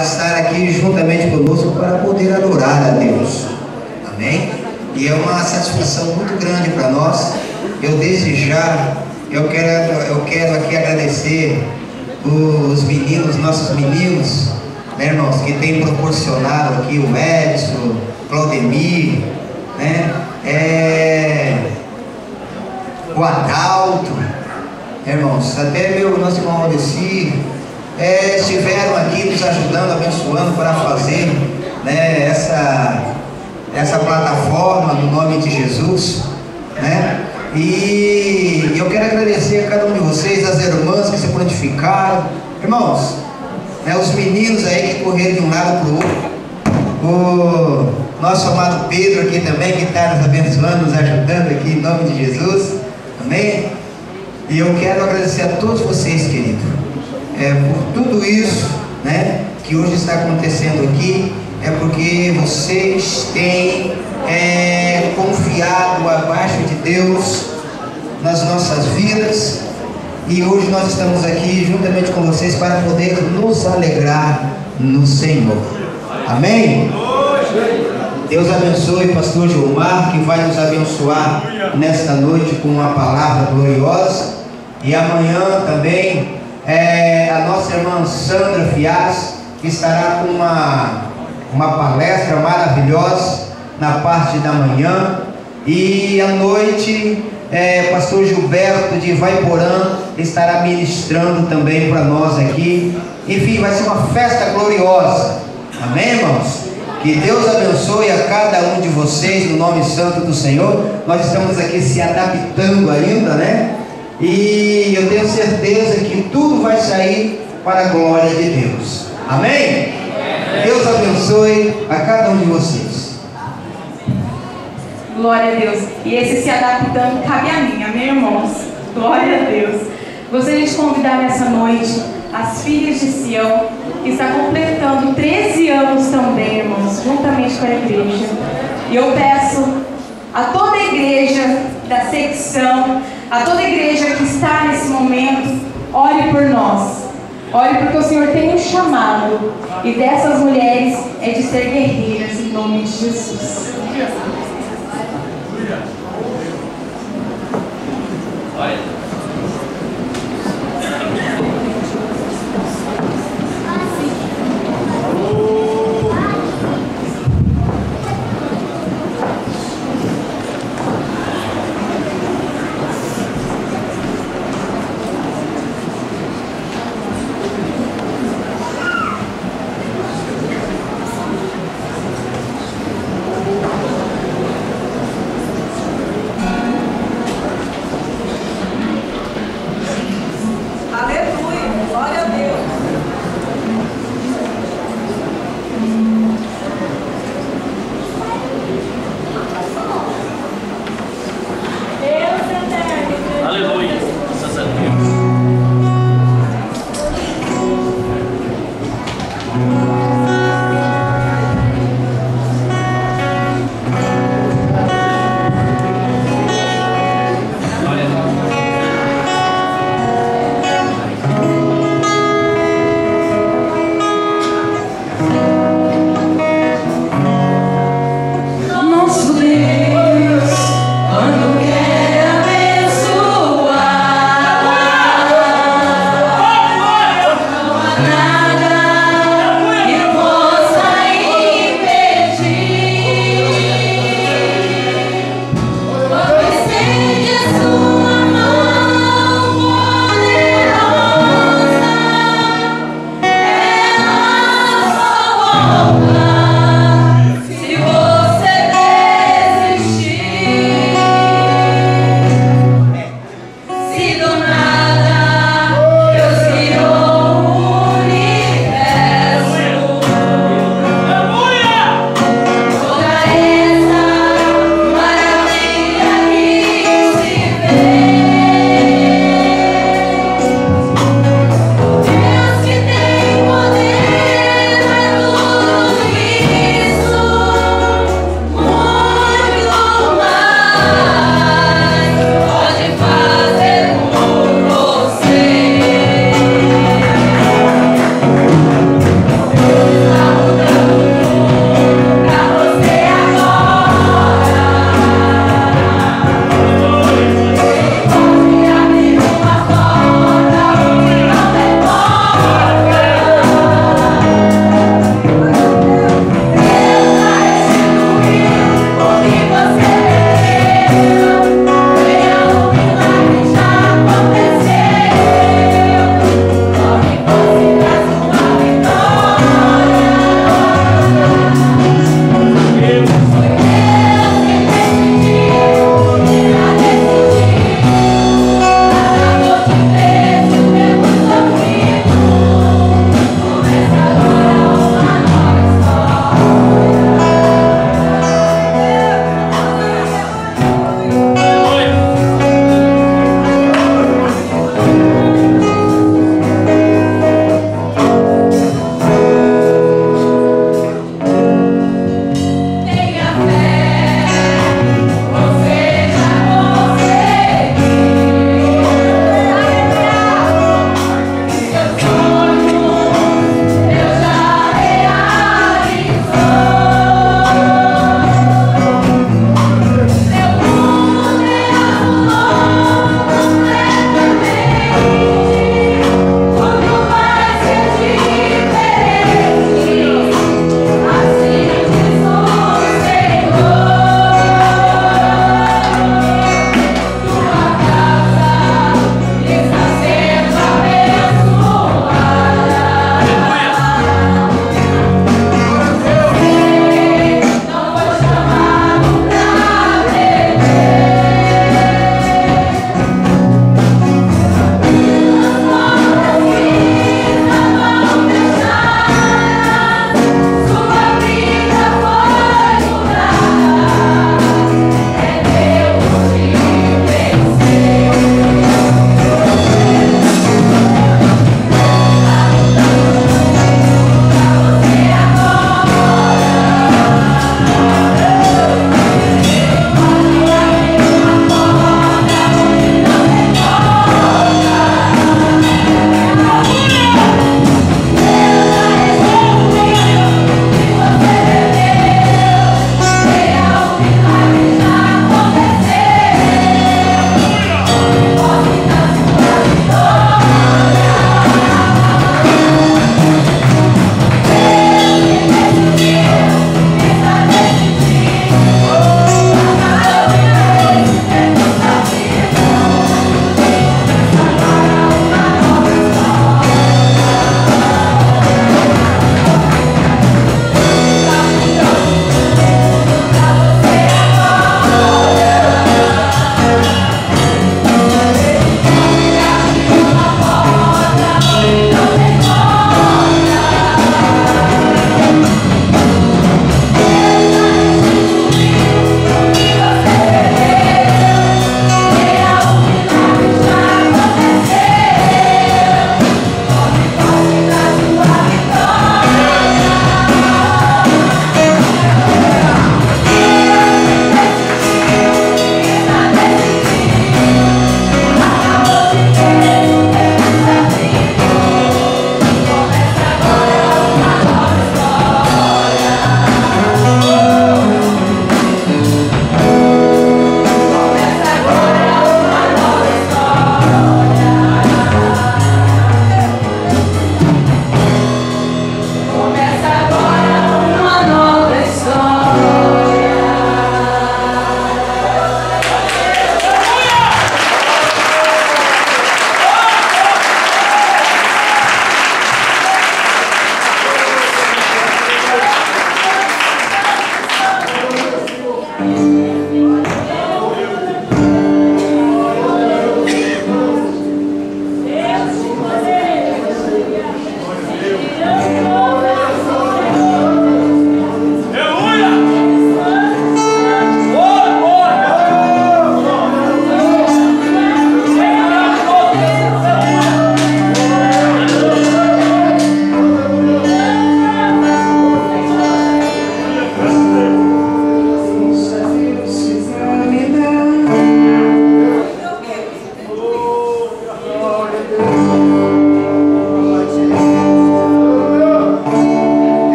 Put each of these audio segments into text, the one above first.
mas estar aqui juntamente conosco para poder adorar a Deus. Amém? E é uma satisfação muito grande para nós. Eu desde já, eu quero aqui agradecer os meninos, nossos meninos, né, irmãos, que têm proporcionado aqui, o Edson, Claudemir, né, o Adalto, irmãos, até nosso irmão Aldeci, estiveram aqui nos ajudando, abençoando para fazer, né, essa plataforma no nome de Jesus, né? E eu quero agradecer a cada um de vocês, as irmãs que se prontificaram, irmãos, né, os meninos aí que correram de um lado para o outro, o nosso amado Pedro aqui também, que está nos abençoando, nos ajudando aqui em nome de Jesus, amém? E eu quero agradecer a todos vocês, queridos, por tudo isso, né, que hoje está acontecendo aqui, porque vocês têm confiado abaixo de Deus nas nossas vidas, e hoje nós estamos aqui juntamente com vocês para poder nos alegrar no Senhor. Amém? Deus abençoe o pastor Gilmar, que vai nos abençoar nesta noite com uma palavra gloriosa, e amanhã também a nossa irmã Sandra Fias estará com uma palestra maravilhosa na parte da manhã, e à noite pastor Gilberto de Vaiporã estará ministrando também para nós aqui. Enfim, vai ser uma festa gloriosa. Amém, irmãos? Que Deus abençoe a cada um de vocês no nome santo do Senhor. Nós estamos aqui se adaptando ainda, né? E eu tenho certeza que tudo vai sair para a glória de Deus. Amém? Deus abençoe a cada um de vocês. Glória a Deus. E esse se adaptando cabe a mim, amém, irmãos? Glória a Deus. Gostaria de convidar nessa noite as filhas de Sião, que está completando 13 anos também, irmãos, juntamente com a igreja. E eu peço a toda a igreja da secção, a toda a igreja que está nesse momento, ore por nós. Ore porque o Senhor tem um chamado, e dessas mulheres é de ser guerreiras em nome de Jesus.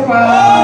Pai.